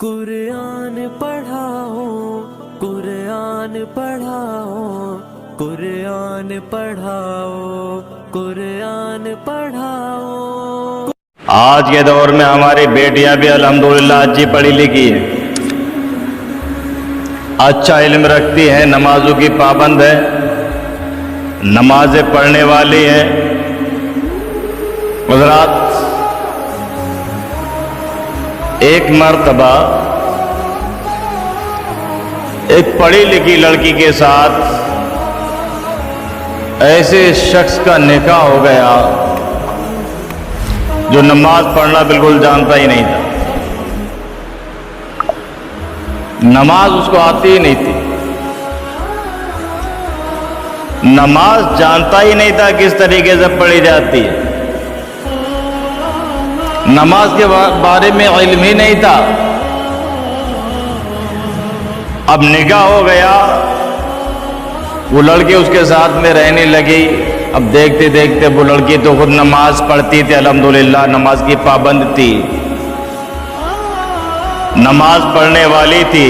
कुरान पढ़ाओ कुरान पढ़ाओ कुरान पढ़ाओ कुरान पढ़ाओ। आज के दौर में हमारी बेटियां भी अल्हम्दुलिल्लाह अच्छी पढ़ी लिखी हैं, अच्छा इल्म रखती हैं, नमाजों की पाबंद है, नमाजें पढ़ने वाली हैं। हज़रात, एक मर्तबा एक पढ़ी लिखी लड़की के साथ ऐसे शख्स का निकाह हो गया जो नमाज पढ़ना बिल्कुल जानता ही नहीं था, नमाज उसको आती ही नहीं थी, नमाज जानता ही नहीं था किस तरीके से पढ़ी जाती है, नमाज के बारे में इल्म ही नहीं था। अब निकाह हो गया, वो लड़की उसके साथ में रहने लगी। अब देखते देखते वो लड़की तो खुद नमाज पढ़ती थी, अल्हम्दुलिल्लाह नमाज की पाबंद थी, नमाज पढ़ने वाली थी,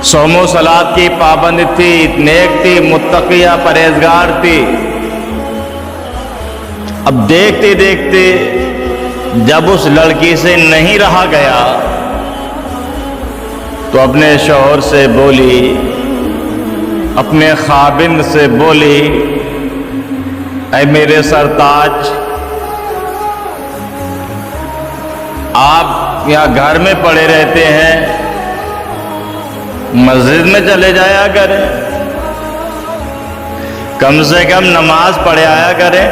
सोमो सलात की पाबंद थी, नेक थी, मुत्तकिया परहेजगार थी। अब देखते देखते जब उस लड़की से नहीं रहा गया तो अपने शौहर से बोली, अपने खाबिंद से बोली, ऐ मेरे सरताज, आप यहाँ घर में पड़े रहते हैं, मस्जिद में चले जाया करें, कम से कम नमाज पढ़े आया करें।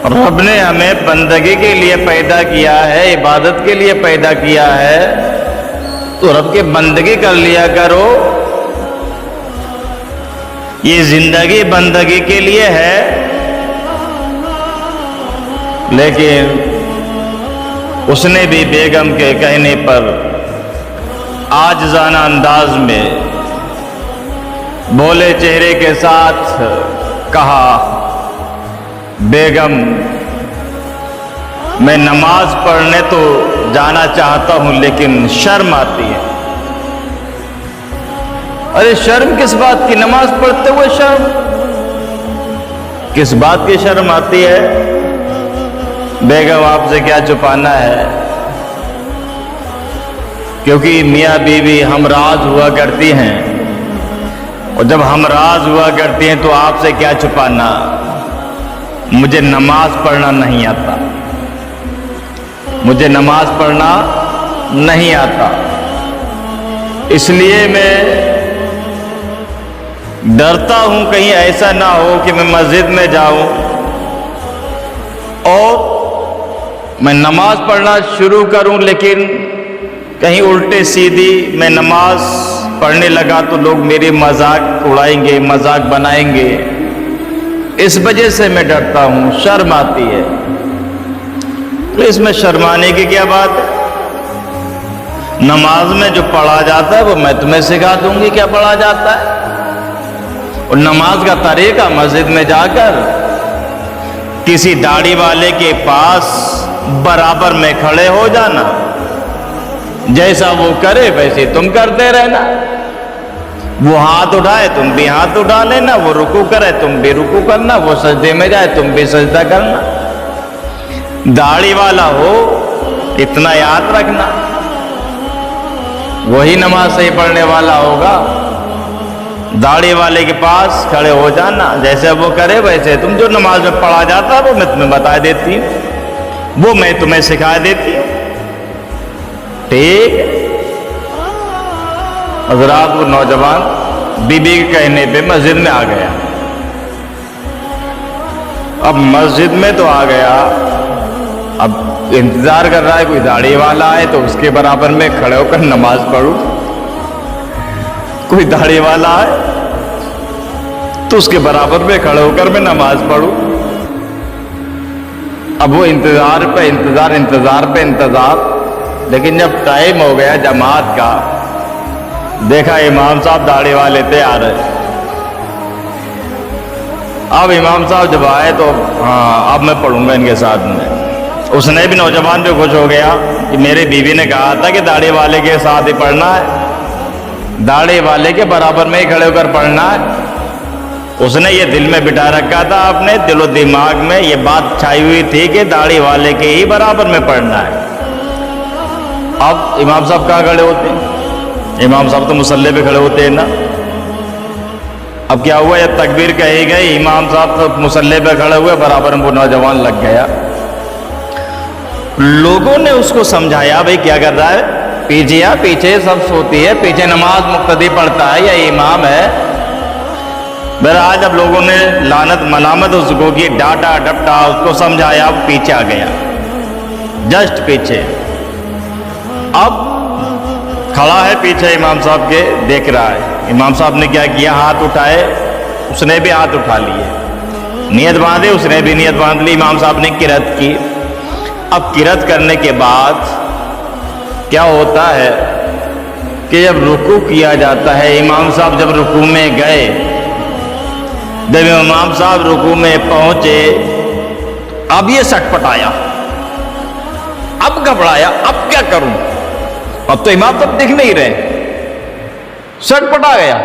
रब ने हमें बंदगी के लिए पैदा किया है, इबादत के लिए पैदा किया है, तो रब की बंदगी कर लिया करो। ये जिंदगी बंदगी के लिए है। लेकिन उसने भी बेगम के कहने पर आजिज़ाना अंदाज में भोले चेहरे के साथ कहा, बेगम, मैं नमाज पढ़ने तो जाना चाहता हूं लेकिन शर्म आती है। अरे शर्म किस बात की? नमाज पढ़ते हुए शर्म किस बात की शर्म आती है? बेगम, आपसे क्या छुपाना है, क्योंकि मियाँ बीवी हमराज हुआ करती हैं, और जब हमराज हुआ करती हैं तो आपसे क्या छुपाना। मुझे नमाज पढ़ना नहीं आता, मुझे नमाज पढ़ना नहीं आता, इसलिए मैं डरता हूं कहीं ऐसा ना हो कि मैं मस्जिद में जाऊं और मैं नमाज पढ़ना शुरू करूं, लेकिन कहीं उल्टे सीधी मैं नमाज पढ़ने लगा तो लोग मेरी मजाक उड़ाएंगे, मजाक बनाएंगे। इस वजह से मैं डरता हूं, शर्म आती है। तो इसमें शर्माने की क्या बात है? नमाज में जो पढ़ा जाता है वो मैं तुम्हें सिखा दूंगी क्या पढ़ा जाता है, और नमाज का तरीका मस्जिद में जाकर किसी दाढ़ी वाले के पास बराबर में खड़े हो जाना, जैसा वो करे वैसे तुम करते रहना, वो हाथ उठाए तुम भी हाथ उठा लेना, वो रुकू करे तुम भी रुकू करना, वो सजदे में जाए तुम भी सजदा करना। दाढ़ी वाला हो इतना याद रखना, वही नमाज सही पढ़ने वाला होगा। दाढ़ी वाले के पास खड़े हो जाना, जैसे वो करे वैसे तुम, जो नमाज में पढ़ा जाता है वो मैं तुम्हें बता देती हूँ, वो मैं तुम्हें सिखा देती हूँ, ठीक। हज़रात, वो नौजवान बीबी के कहने पे मस्जिद में आ गया। अब मस्जिद में तो आ गया, अब इंतजार कर रहा है कोई दाढ़ी वाला आए तो उसके बराबर में खड़े होकर नमाज पढ़ूं। कोई दाढ़ी वाला आए तो उसके बराबर में खड़े होकर मैं नमाज पढ़ूं। अब वो इंतजार पे इंतजार, इंतजार पे इंतजार, लेकिन जब टाइम हो गया जमात का, देखा इमाम साहब दाढ़ी वाले थे आ रहे। अब इमाम साहब जब आए तो हाँ, अब मैं पढ़ूंगा इनके साथ में। उसने भी, नौजवान भी खुश हो गया कि मेरी बीवी ने कहा था कि दाढ़ी वाले के साथ ही पढ़ना है, दाढ़ी वाले के बराबर में ही खड़े होकर पढ़ना है। उसने ये दिल में बिठा रखा था, अपने दिलो दिमाग में ये बात छाई हुई थी कि दाढ़ी वाले के ही बराबर में पढ़ना है। अब इमाम साहब कहाँ खड़े होते हैं? इमाम साहब तो मुसल्ले पे खड़े होते हैं ना। अब क्या हुआ, ये तकबीर कही गई, इमाम साहब तो मुसल्ले पे खड़े हुए, बराबर में वो नौजवान लग गया। लोगों ने उसको समझाया, भाई क्या कर रहा है, पीछे या पीछे सब सोती है, पीछे नमाज मुक्तदी पढ़ता है या इमाम है। बहरहाल जब लोगों ने लानत मलामत उसको की, डांटा डपटा, उसको समझाया, वो पीछे आ गया, जस्ट पीछे। अब खड़ा है पीछे इमाम साहब के, देख रहा है। इमाम साहब ने क्या किया, हाथ उठाए, उसने भी हाथ उठा लिए, नियत बांधे, उसने भी नियत बांध ली। इमाम साहब ने किरत की। अब किरत करने के बाद क्या होता है कि जब रुकू किया जाता है, इमाम साहब जब रुकू में गए, जब इमाम साहब रुकू में पहुंचे, अब ये सटपटाया, अब घबराया, अब क्या करूं, अब तो इमाम साहब दिख नहीं रहे, सटपटा गया।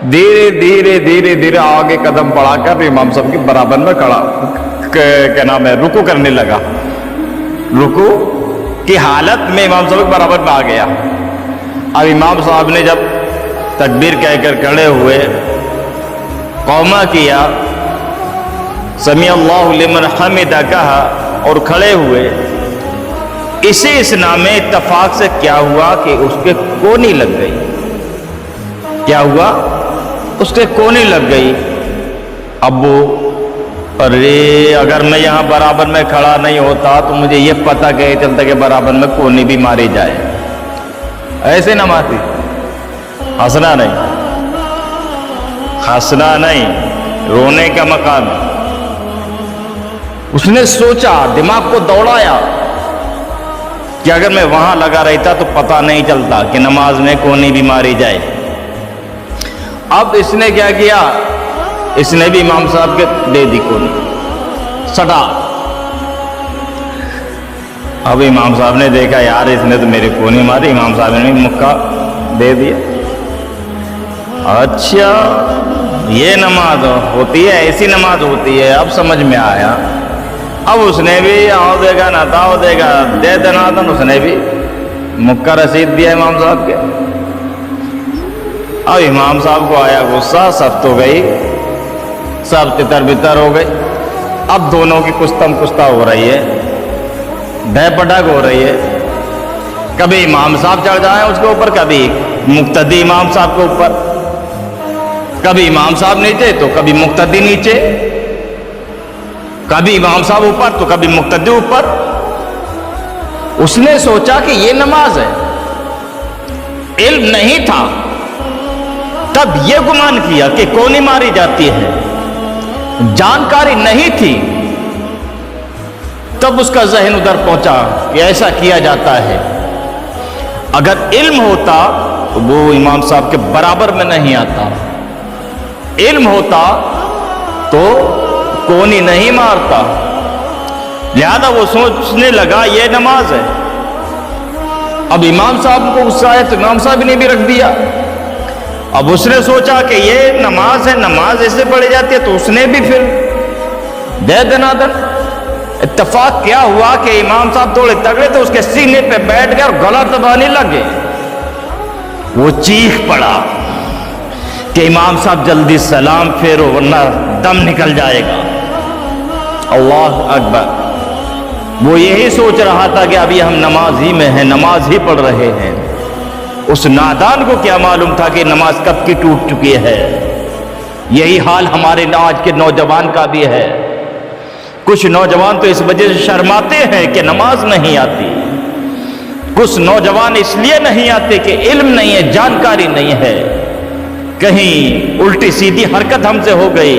धीरे धीरे धीरे धीरे आगे कदम बढ़ाकर इमाम साहब के बराबर में खड़ा, क्या नाम है, रुकू करने लगा। रुकू की हालत में इमाम साहब के बराबर में आ गया। अब इमाम साहब ने जब तकबीर कहकर खड़े हुए, कौमा किया, समी अल्लाहु लिमन हमिदा कहा और खड़े हुए, इसी इस्ना में इत्तफाक से क्या हुआ कि उसके कोनी लग गई। क्या हुआ, उसके कोनी लग गई। अब वो, अरे अगर मैं यहां बराबर में खड़ा नहीं होता तो मुझे ये पता कहे चलता कि बराबर में कोनी भी मारी जाए। ऐसे नमाज़ी, हंसना नहीं, हंसना नहीं, रोने का मकाम। उसने सोचा, दिमाग को दौड़ाया कि अगर मैं वहां लगा रहता तो पता नहीं चलता कि नमाज में कोनी भी मारी जाए। अब इसने क्या किया, इसने भी इमाम साहब के दे दी कोनी, सटा। अब इमाम साहब ने देखा, यार इसने तो मेरी कोनी मारी, इमाम साहब ने भी मुक्का दे दिया। अच्छा ये नमाज होती है, ऐसी नमाज होती है, अब समझ में आया। अब उसने भी आओ देगा ना ताओ देगा दे दनादन, उसने भी मुक्का रसीद दिया इमाम साहब के। अब इमाम साहब को आया गुस्सा, सब तो गई, सब तितर बितर हो गई। अब दोनों की कुस्तम कुस्ता हो रही है, भय पटक हो रही है। कभी इमाम साहब चढ़ जाए उसके ऊपर, कभी मुक्तदी इमाम साहब के ऊपर, कभी इमाम साहब नीचे तो कभी मुक्तदी नीचे, कभी इमाम साहब ऊपर तो कभी मुक्तदी ऊपर। उसने सोचा कि ये नमाज है, इल्म नहीं था, तब ये गुमान किया कि कोनी मारी जाती है। जानकारी नहीं थी, तब उसका जहन उधर पहुंचा कि ऐसा किया जाता है। अगर इल्म होता तो वो इमाम साहब के बराबर में नहीं आता, इल्म होता तो कोनी नहीं मारता। लिहाजा वो सोचने लगा ये नमाज है। अब इमाम साहब को गुस्सा आया तो इमाम साहब ने भी रख दिया। अब उसने सोचा कि ये नमाज है, नमाज ऐसे पढ़ी जाती है, तो उसने भी फिर दे दनादन। इत्तेफाक क्या हुआ कि इमाम साहब थोड़े तगड़े थे, उसके सीने पे बैठ गए और गला दबाने लगे। वो चीख पड़ा कि इमाम साहब जल्दी सलाम फेरो वरना दम निकल जाएगा। अल्लाह अकबर। वो यही सोच रहा था कि अभी हम नमाज ही में हैं, नमाज ही पढ़ रहे हैं। उस नादान को क्या मालूम था कि नमाज कब की टूट चुकी है। यही हाल हमारे आज के नौजवान का भी है। कुछ नौजवान तो इस वजह से शर्माते हैं कि नमाज नहीं आती, कुछ नौजवान इसलिए नहीं आते कि इल्म नहीं है, जानकारी नहीं है। कहीं उल्टी सीधी हरकत हमसे हो गई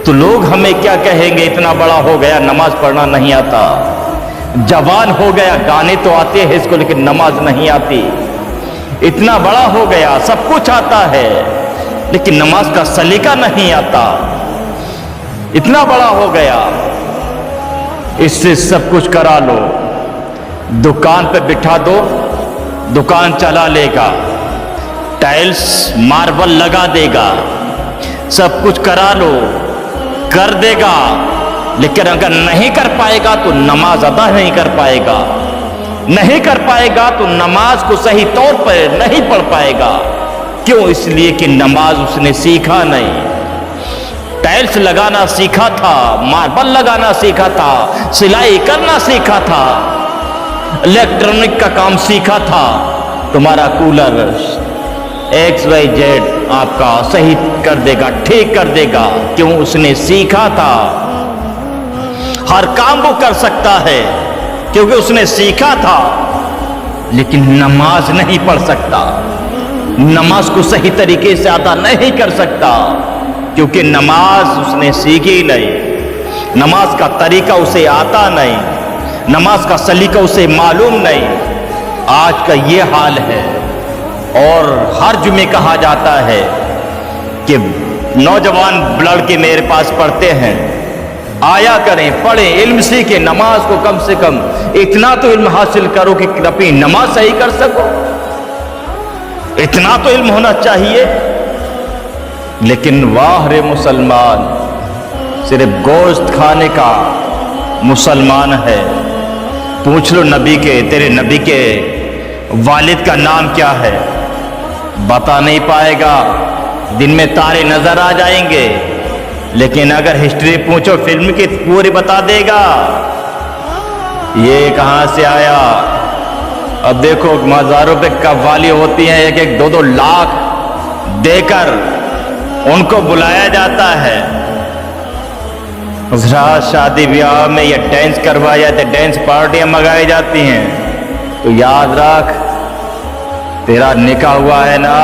तो लोग हमें क्या कहेंगे, इतना बड़ा हो गया नमाज पढ़ना नहीं आता, जवान हो गया गाने तो आते हैं इसको लेकिन नमाज नहीं आती, इतना बड़ा हो गया सब कुछ आता है लेकिन नमाज का सलीका नहीं आता, इतना बड़ा हो गया اس سے سب کچھ کرا لو، دکان پہ بٹھا دو، دکان چلا لے گا، ٹائلز ماربل لگا دے گا، سب کچھ کرا لو، کر دے گا، لیکن اگر نہیں کر پائے گا تو نماز ادا نہیں کر پائے گا، نہیں کر پائے گا تو نماز کو صحیح طور پر نہیں پڑھ پائے گا۔ کیوں؟ اس لیے کہ نماز اس نے سیکھا نہیں، ٹائلز لگانا سیکھا تھا، ماربل لگانا سیکھا تھا، سلائی کرنا سیکھا تھا، الیکٹرانک کا کام سیکھا تھا، تمہارا کولر XYZ آپ کا صحیح کر دے گا، ٹھیک کر دے گا۔ کیوں؟ اس نے سیکھا تھا۔ ہر کام وہ کر سکتا ہے کیونکہ اس نے سیکھا تھا، لیکن نماز نہیں پڑھ سکتا، نماز کو صحیح طریقے سے ادا نہیں کر سکتا، کیونکہ نماز اس نے سیکھی نہیں، نماز کا طریقہ اسے آتا نہیں، نماز کا سلیقہ اسے معلوم نہیں۔ آج کا یہ حال ہے، اور ہر جمعے کہا جاتا ہے کہ نوجوان لڑکے میرے پاس پڑھتے ہیں، آیا کریں، پڑھیں، علم سیکھیں، نماز کو کم سے کم اتنا تو علم حاصل کرو کہ اپنی نماز صحیح کر سکو، اتنا تو علم ہونا چاہیے۔ لیکن واہ رے مسلمان، صرف گوشت کھانے کا مسلمان ہے۔ پوچھ لو نبی کے، تیرے نبی کے والد کا نام کیا ہے، بتا نہیں پائے گا، دن میں تارے نظر آ جائیں گے، لیکن اگر ہسٹری پوچھو فلم کی پوری بتا دے گا، یہ کہاں سے آیا۔ اب دیکھو مزاروں پہ قوالی ہوتی ہیں، 1-2 لاکھ دے کر ان کو بلایا جاتا ہے، رات شادی بیاہ میں یہ ڈانس کروایا جاتا ہے، ڈانس پارٹیاں منگائی جاتی ہیں۔ تو یاد رکھ، تیرا نکاح ہوا ہے نا،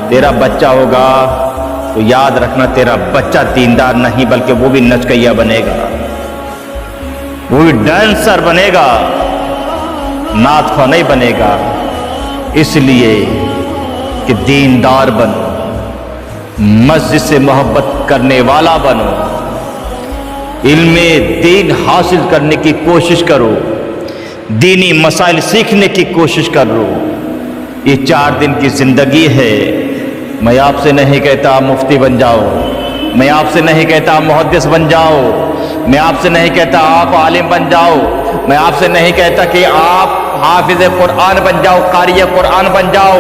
تیرا بچہ ہوگا، تو یاد رکھنا تیرا بچہ دیندار نہیں بلکہ وہ بھی نچکیا بنے گا، وہ بھی ڈانسر بنے گا، نعت خواہ نہیں بنے گا۔ اس لیے کہ دیندار بنو، مسجد سے محبت کرنے والا بنو، علم دین حاصل کرنے کی کوشش کرو، دینی مسائل سیکھنے کی کوشش کرو۔ یہ 4 دن کی زندگی ہے۔ میں آپ سے نہیں کہتا مفتی بن جاؤ، میں آپ سے نہیں کہتا محدث بن جاؤ، میں آپ سے نہیں کہتا آپ عالم بن جاؤ، میں آپ سے نہیں کہتا کہ آپ حافظ قرآن بن جاؤ، قاری قرآن بن جاؤ،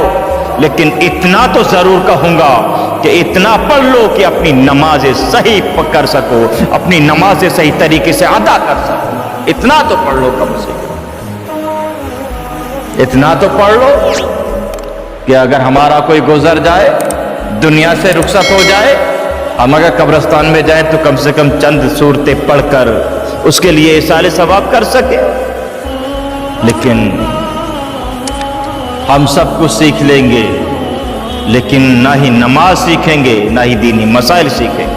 لیکن اتنا تو ضرور کہوں گا کہ اتنا پڑھ لو کہ اپنی نمازیں صحیح کر سکو، اپنی نمازیں صحیح طریقے سے ادا کر سکو، اتنا تو پڑھ لو، کم سے کم اتنا تو پڑھ لو کہ اگر ہمارا کوئی گزر جائے، دنیا سے رخصت ہو جائے، ہم اگر قبرستان میں جائیں تو کم سے کم چند صورتیں پڑھ کر اس کے لیے ایصال ثواب کر سکے۔ لیکن ہم سب کچھ سیکھ لیں گے، لیکن نہ ہی نماز سیکھیں گے، نہ ہی دینی مسائل سیکھیں گے۔